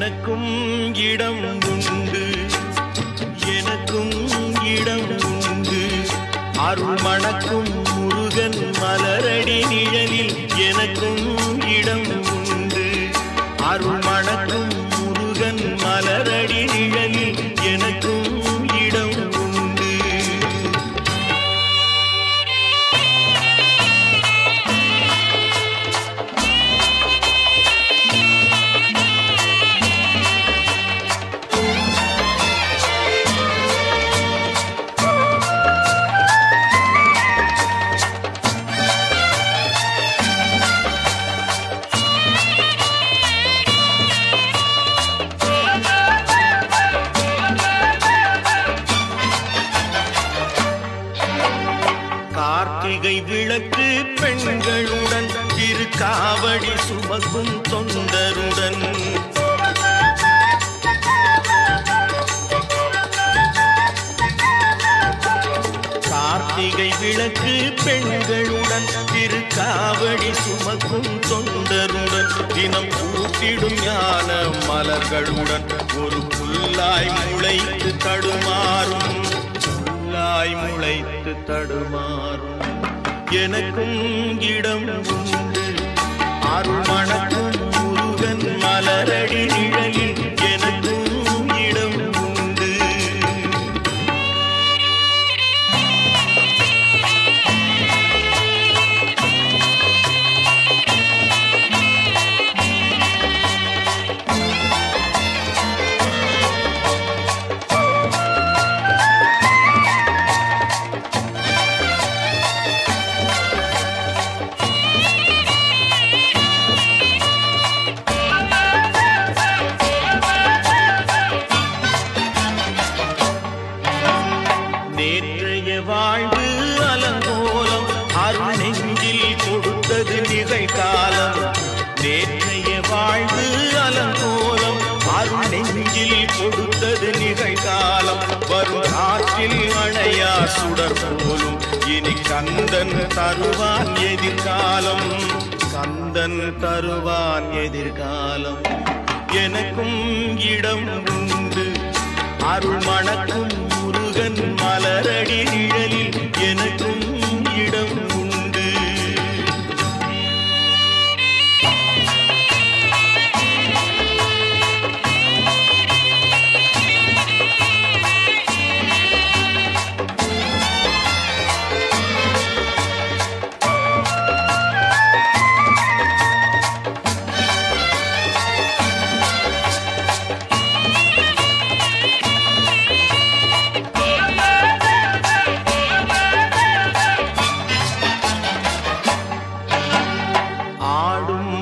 எனக்கும் இடம் உண்டு, எனக்கும் இடம் உண்டு. அருள் மணக்கும் முருகன் மலரடி நிழலில் எனக்கும் இடம் உண்டு. அருள் மணக்கும் முருகன் மலரடி நிழலில் எனக்கும் இடம் உண்டு. கார்த்திகை விளக்கு பெண்களுடன் திருக்காவடி சுமக்கும் தொண்டருடன் கார்த்திகை விளக்கு பெண்களுடன் திருக்காவடி சுமக்கும் தொண்டருடன் தினம் கூட்டிடும் ஞான மலர்களுடன் ஒரு புல்லாய் முளைத்து தடுமாறும், புல்லாய் முளைத்து தடுமாறும். எனக்கும் இடம் உண்டு, அருள் மணக்கும் முருகன் மலரடி நிழலில் எனக்கும் இடம் உண்டு. நேற்றைய வாழ்வு அலங்கோலம் அருள் நெஞ்சில் கொடுத்தது நிகழ்காலம். நேற்றைய வாழ்வு அலங்கோலம் அருள் நெஞ்சில் கொடுத்தது நிகழ்காலம். வரும் காற்றில் அணையா சுடர் போலும் இனி கந்தன் தருவான் எதிர்காலம், கந்தன் தருவான் எதிர்காலம். எனக்கும் இடம் உண்டு, அருள் மணக்கும் முருகன் மலரடி நிழலில் எனக்கும் இடம் உண்டு.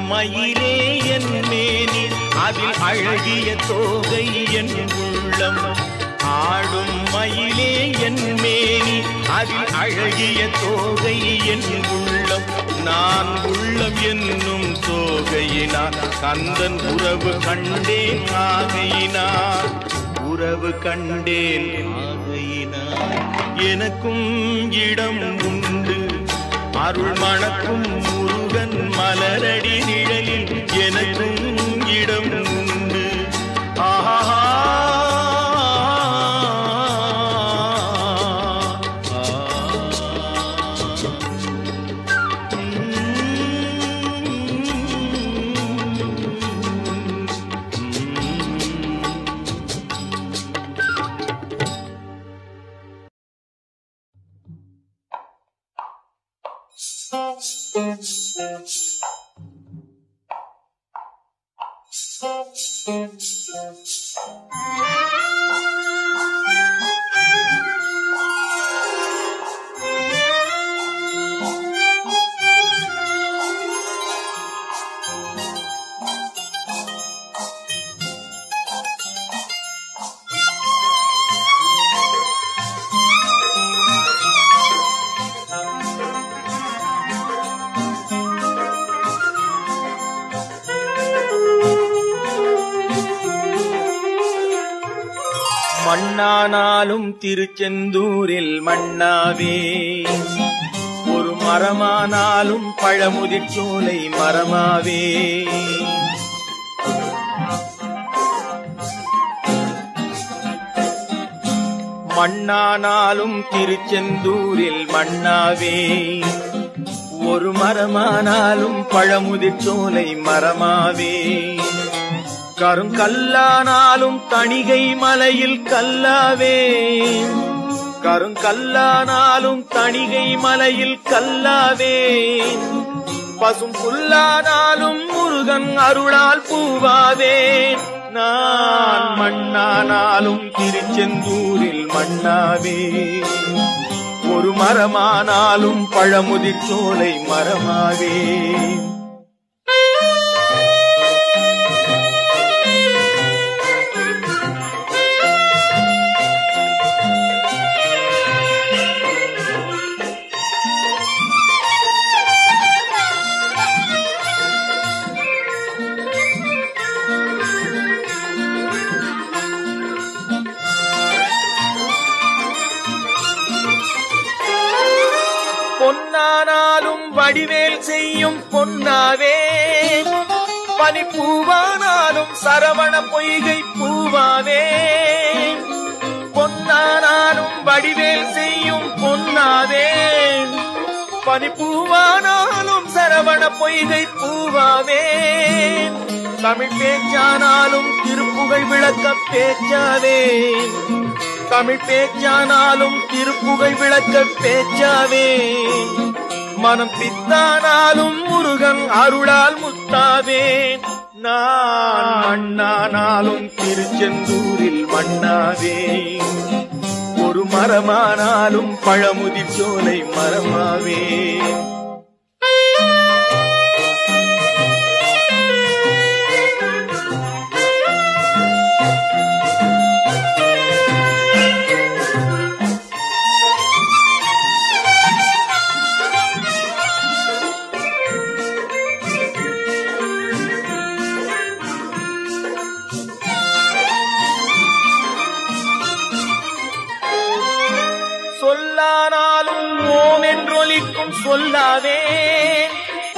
மயிலே என் மேனி அதில் அழகிய தோகை என் உள்ளம். ஆடும் மயிலே என் மேனி அதில் அழகிய தோகை என் உள்ளம். நான் உள்ளம் என்னும் தோகையினார் கந்தன் உறவு கண்டேன் ஆகையினார், உறவு கண்டேன் ஆகையினார். எனக்கும் இடம் உண்டு, அருள் மணக்கும் முருகன் மலரடி நிழலில் எனக்கும் இடம் உண்டு. ஆஹா மண்ணானாலும் திருச்செந்தூரில் மண்ணாவே, ஒரு மரமானாலும் பழமுதிர்ச்சோலை மரமாவே. மண்ணானாலும் திருச்செந்தூரில் மண்ணாவே, ஒரு மரமானாலும் பழமுதிர் சோலை மரமாவே, கருங்கல்லானாலும் தணிகை மலையில் கல்லாவே, கருங்கல்லானாலும் தணிகை மலையில் கல்லாவே, பசும் புல்லானாலும் முருகன் அருளால் பூவாவே, நான் மண்ணானாலும் திருச்செந்தூரில் மண்ணாவே, ஒரு மரமானாலும் பழமுதிர் சோலை மரமாவே. பொன்னானாலும் வடிவேல் செய்யும் பொன்னாவே, பனிப்பூவானாலும் சரவண பொய்கை பூவாவே, பொன்னானாலும் வடிவேல் செய்யும் பொன்னாவே, பனிப்பூவானாலும் சரவண பொய்கை பூவாவே, தமிழ் பேச்சானாலும் திருப்புகழ் விளக்க பேச்சாவே, தமிழ் பேச்சானாலும் திருப்புகழ் விளக்க பேச்சாவே, மனம் பித்தானாலும் முருகன் அருளால் முத்தாவே, நான் மண்ணானாலும் திருச்செந்தூரில் மண்ணாவே, ஒரு மரமானாலும் பழமுதிர் சோலை மரமாவே. சொல்லானாலும் ஓம் என்றொலிக்கும் சொல்லாவே,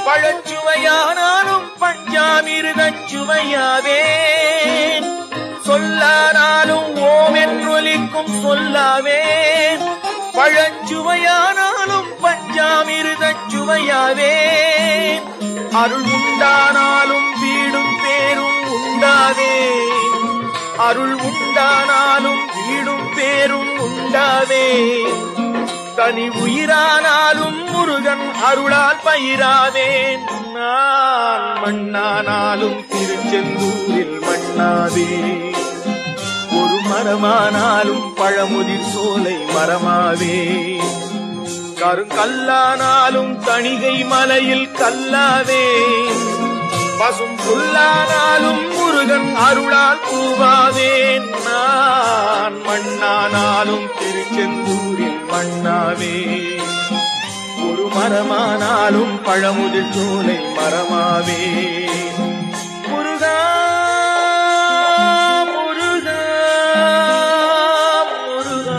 பழச்சுவையானாலும் பஞ்சாமிர்தச் சுவையாவே, சொல்லானாலும் ஓம் என்றொலிக்கும் சொல்லாவே, பழச்சுவையானாலும் பஞ்சாமிர்தச் சுவையாவே, அருள் உண்டானாலும் வீடும் பேரும் உண்டாவே, அருள் உண்டானாலும் வீடும் பேரும் உண்டாவே, தனி உயிரானாலும் முருகன் அருளால் பயிராவேன், நான் மண்ணானாலும் திருச்செந்தூரில் மண்ணாவே, ஒரு மரமானாலும் பழமுதிர் சோலை மரமாவே, கருங்கல்லானாலும் தணிகை மலையில் கல்லாவே, பசும் புல்லானாலும் முருகன் அருளால் பூவாவேன், நான் மண்ணானாலும் திருச்செந்தூரில் மண்ணாவே, ஒரு மரமானாலும் பழமுதிர் சோலை மரமாவே. முருகா முருகா முருகா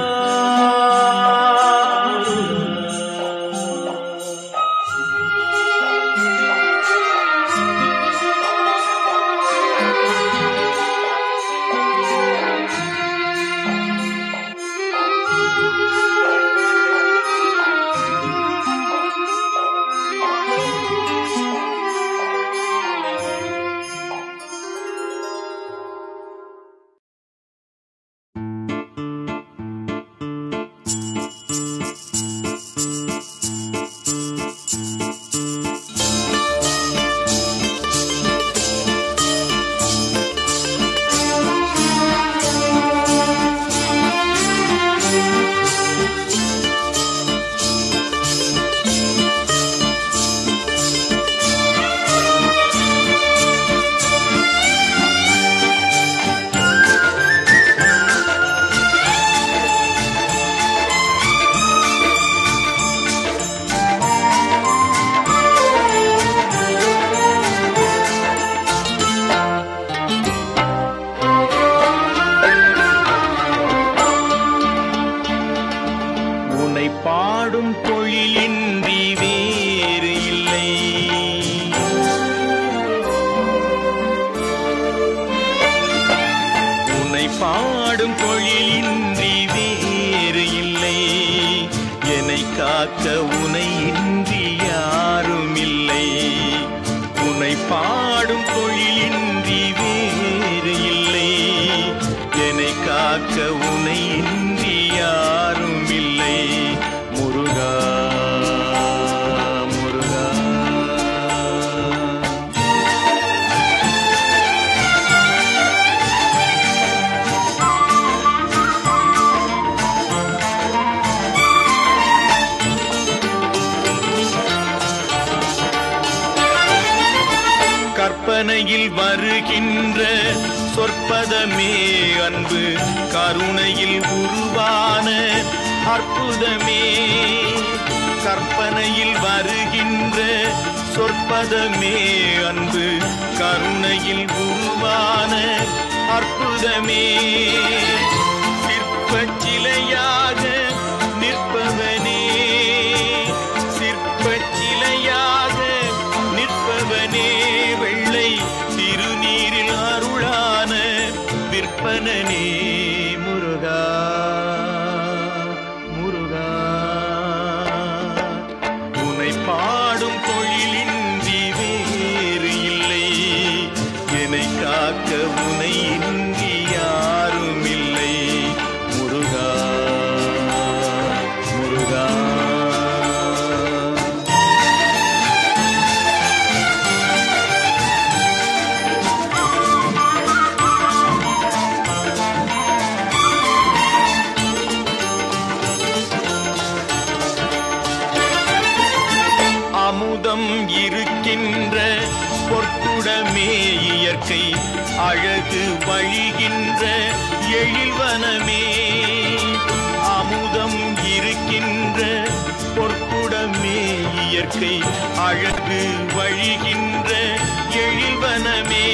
உனை இன்றி யாரும் இல்லை. உனை பாடும் தொழிலின்றி வேறு இல்லை. என்னை காக்க உனை இன்றி யாரும் இல்லை. முருகா முருகா. கற்பனையில் வருகின்ற சொற்பதமே அன்பு, கருணையில் உருவான அற்புதமே. கற்பனையில் வருகின்ற சொற்பதமே அன்பு, கருணையில் உருவான அற்புதமே. சிற்பச் சிலையாக நிற்பவனே, சிற்பச் சிலையாக நிற்பவனே. வெள்ளை திருநீரில் அருளான விற்பனனே. முருகா முருகா. உனை பாடும் தொழிலின்றி வேறு இல்லை. என்னை காக்க உனை இன்றி யாரும் இல்லை. முருகா முருகா. அமுதம் இருக்கின்ற பொற்குடமே இயற்கை, அழகு வழிகின்ற எழில்வனமே. அமுதம் இருக்கின்ற பொற்குடமே இயற்கை, அழகு வழிகின்ற எழில்வனமே.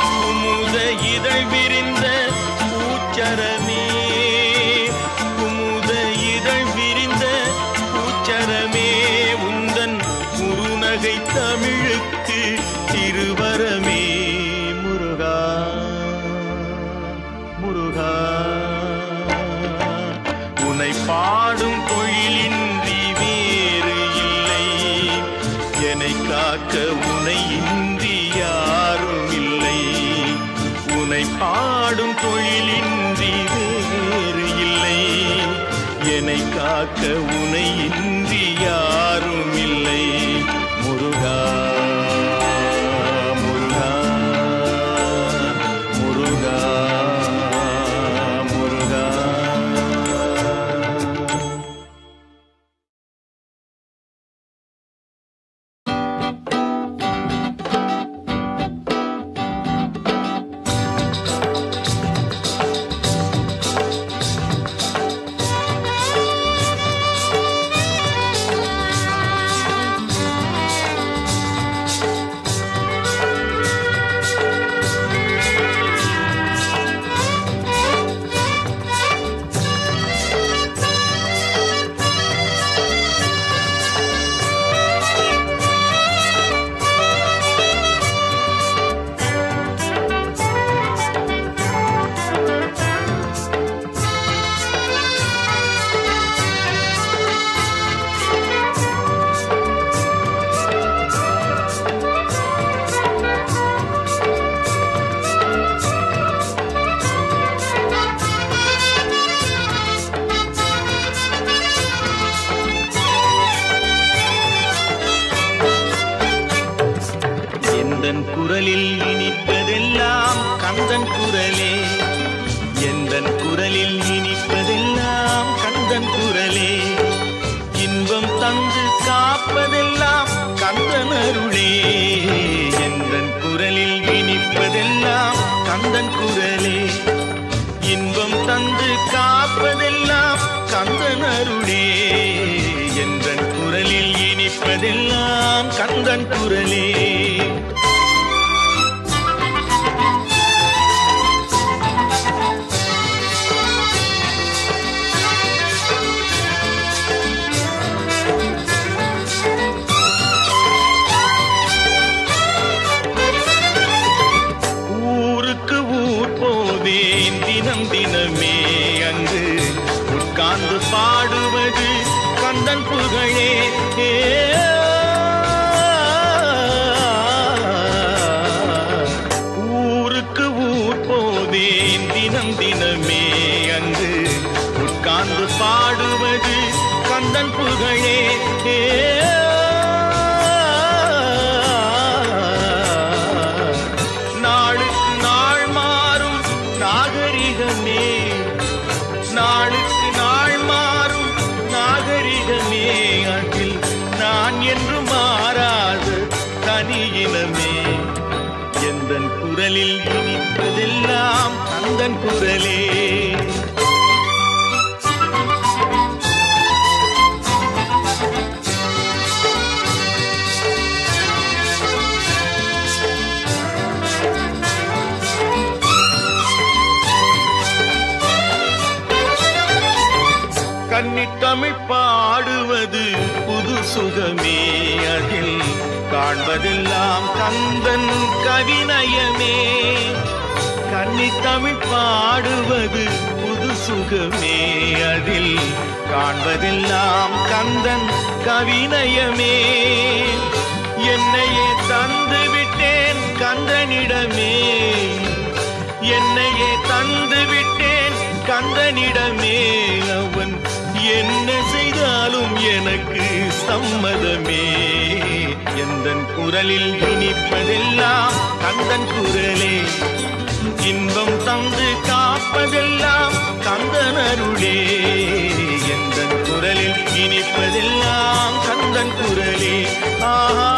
குமுத இதழ் விரிந்த பூச்சரமே, குமுத இதழ் விரிந்த பூச்சரமே. உந்தன் குறுநகை தமிழுக்கு திருவரமே. முருகா முருகா. உனை பாடும் தொழிலின்றி வேறு இல்லை. என்னை காக்க உனை இன்றி யாரும் இல்லை. உனை பாடும் தொழிலின்றி வேறு இல்லை. என்னை காக்க உனை இன்றி யாரும் இல்லை. முருகா முருகா முருகா முருகா. எந்தன் குரலில் இனிப்பதெல்லாம் கந்தன் குரலே. எந்தன் குரலில் இனிப்பதெல்லாம் கந்தன் குரலே. இன்பம் தந்து காப்பதெல்லாம் கந்தன் அருளே. எந்தன் குரலில் இனிப்பதெல்லாம் கந்தன் குரலே. இன்பம் தந்து காப்பதெல்லாம் கந்தன் அருளே. எந்தன் குரலில் இனிப்பதெல்லாம் கந்தன் குரலே. தினமே அங்கு உட்கார்ந்து பாடுவது கந்தன் புகழே ஊருக்கு ஊர் போவேன் தினம் தினமே அங்கு உட்கார்ந்து பாடுவது கந்தன் புகழே நாளுக்கு நாள் மாறும் நாகரிகமே நாளுக்கு நாள் மாறும் நாகரிகமே அதில் நான் என்று மாறாத தனியினமே எந்தன் குரலில் இனிப்பதெல்லாம் கந்தன் குரலே கன்னித்தமிழ் பாடுவது புது சுகமே அதில் காண்பதெல்லாம் கந்தன் கவிநயமே கன்னித்தமிழ் பாடுவது புது சுகமே அதில் காண்பதெல்லாம் கந்தன் கவிநயமே என்னையே தந்து விட்டேன் கந்தனிடமே என்னையே தந்து விட்டேன் கந்தனிடமே அவன் என்ன செய்தாலும் எனக்கு சம்மதமே எந்தன் குரலில் இனிப்பதெல்லாம் கந்தன் குரலே இன்பம் தந்து காப்பதெல்லாம் கந்தன் அருளே எந்தன் குரலில் இனிப்பதெல்லாம் கந்தன் குரலே ஆஹா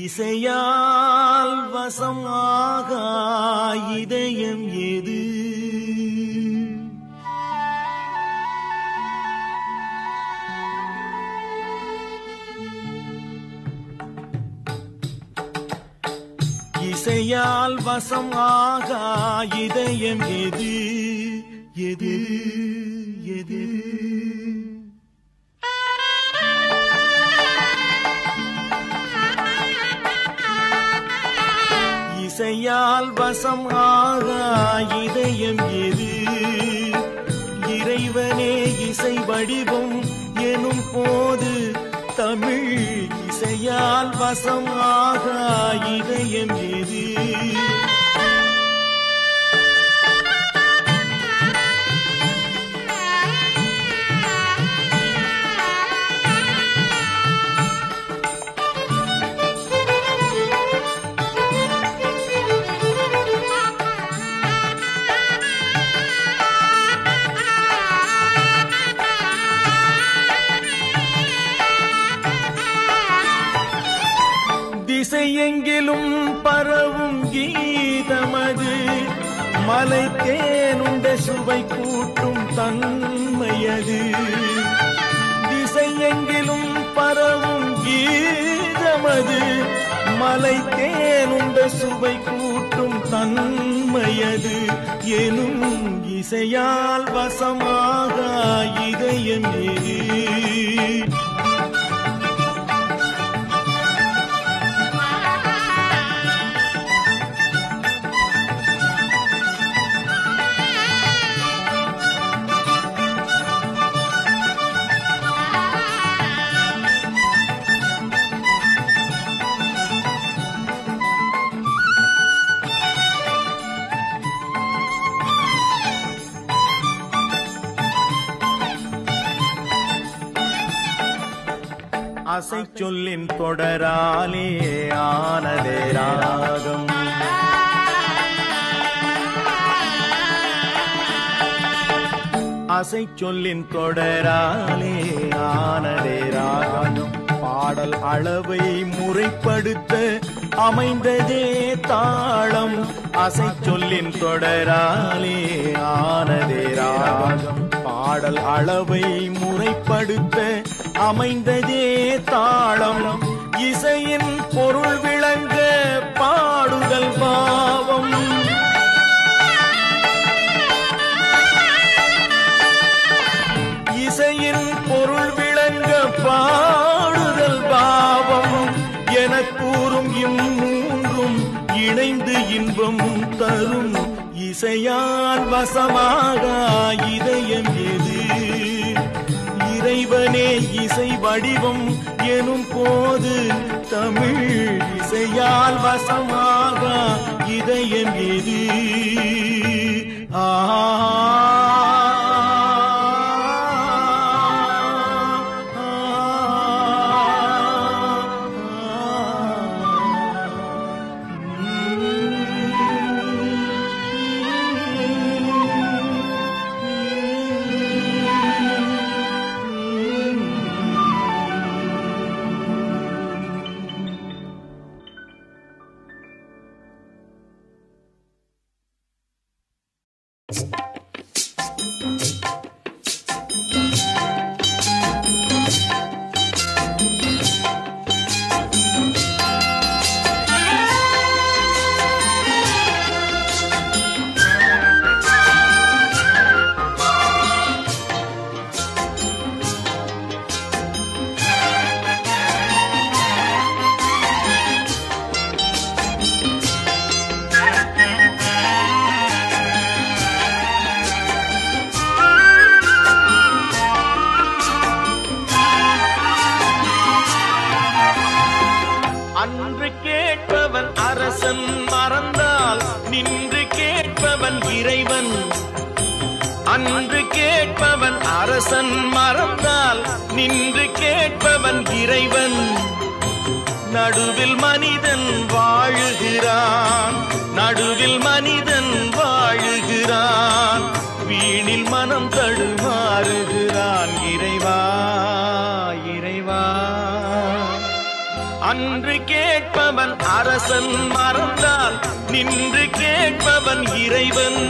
இசையால் வசமாக இதயம் எது இசையால் வசமாக இதயம் எது எது எது இசையால் வசம் ஆக இதயம் எது இறைவனே இசை வடிவம் எனும் போது தமிழ் இசையால் வசம் ஆக இதயம் எது திசையெங்கிலும் பரவும் கீதமது மலை தேனுண்ட சுவை கூட்டும் தன்மையது திசையெங்கிலும் பரவும் கீதமது மலை தேனுண்ட சுவை கூட்டும் தன்மையது எனும் இசையால் வசமாக இதயம் அசை சொல்லின் தொடராலே ஆனதே ராகம். அசை சொல்லின் தொடராலே ஆனதே ராகம். பாடல் அளவை முறைப்படுத்த அமைந்ததே தாளம். அசை சொல்லின் தொடராலே ஆனதே ராகம். பாடல் அளவை முறைப்படுத்த அமைந்ததே தாளம். இசையின் பொருள் விளங்க பாடுதல் பாவம். இசையின் பொருள் விளங்க பாடுதல் பாவம் என கூறும் இம்மூன்றும் இணைந்து இன்பம் தரும். இசையால் வசமாக இதயம் எது? இறைவனே இசை வடிவம் எனும் போது தமிழ் இசையால் வசமாக இதயம் எது? அன்று கேட்பவன் அரசன் மறந்தால் நின்று கேட்பவன் இறைவன். அன்று கேட்பவன் அரசன் மறந்தால் நின்று கேட்பவன் இறைவன். நடுவில் மனிதன் வாழுகிறான், நடுவில் மனிதன் வாழுகிறான். வீணில் மனம் தடுமாறுகிறான். இறைவா இறைவா. அன்று கேட்பவன் அரசன் மறந்தால் நின்று கேட்பவன் இறைவன்.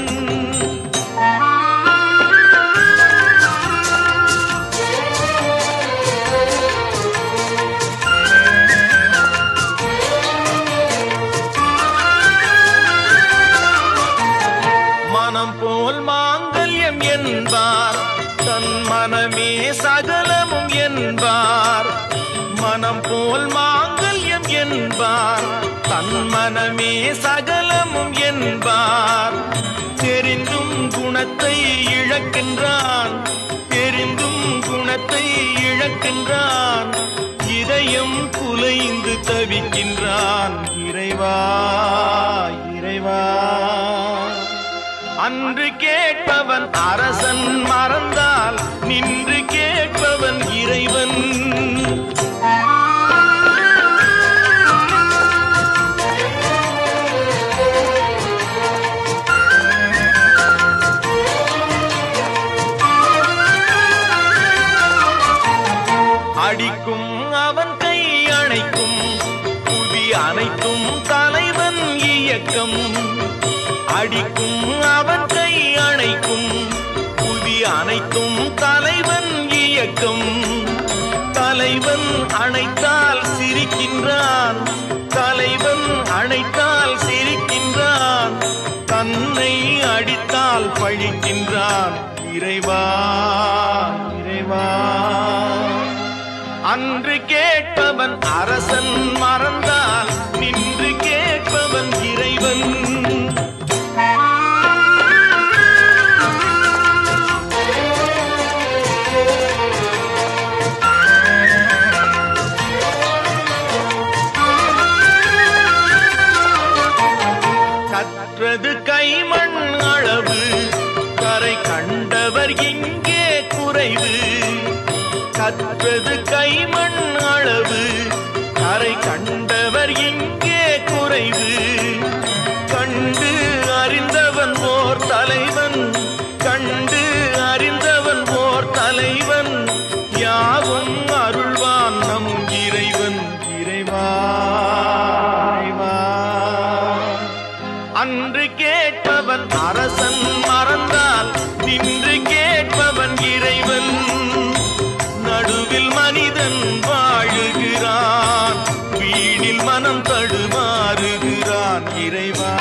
மனம் போல் மாங்கல்யம் என்பார், தன் மனமே சகலமும் என்பார். மனம் போல் மாங்கல்யம் என்பார், தன் மனமே சகலமும் என்பார். தெரிந்தும் குணத்தை இழக்கின்றான், தெரிந்தும் குணத்தை இழக்கின்றான். இதயம் குலைந்து தவிக்கின்றான். இறைவா இறைவா. அன்று கேட்பவன் அரசன் மறந்தால் நின்று கேட்பவன் இறைவன். அடிக்கும் அவன் கை அணைக்கும் புவி அனைத்தும் தலைவன் இயக்கம். அடிக்கும் அவன் கை அணைக்கும் புவி அனைத்தும் தலைவன் இயக்கம். தலைவன் அணைத்தால் சிரிக்கின்றான், தலைவன் அணைத்தால் சிரிக்கின்றான். தன்னை அடித்தால் பழிக்கின்றான். இறைவா இறைவா. அன்று கேட்பவன் அரசன் மறந்தால் நின்று கேட்பவன் இறைவன். கற்றது கைமண் அளவு, கரை கண்டவர் இங்கே குறைவு. கற்றது கைமண் அளவு, கண்டவர் இங்கே குறைவு. கண்டு அறிந்தவன் ஓர் தலைவன், கண்டு அறிந்தவன் ஓர் தலைவன், யாவும் அருள்வான் நம் இறைவன். இறைவா அன்று கேட்பவன் அரசன் மறந்தால் நின்று கேட்பவன் இறைவன். நடுவில் மனிதன் வாழுகிறான், வீணில் மனம் தடுமாறுகிறான். இறைவா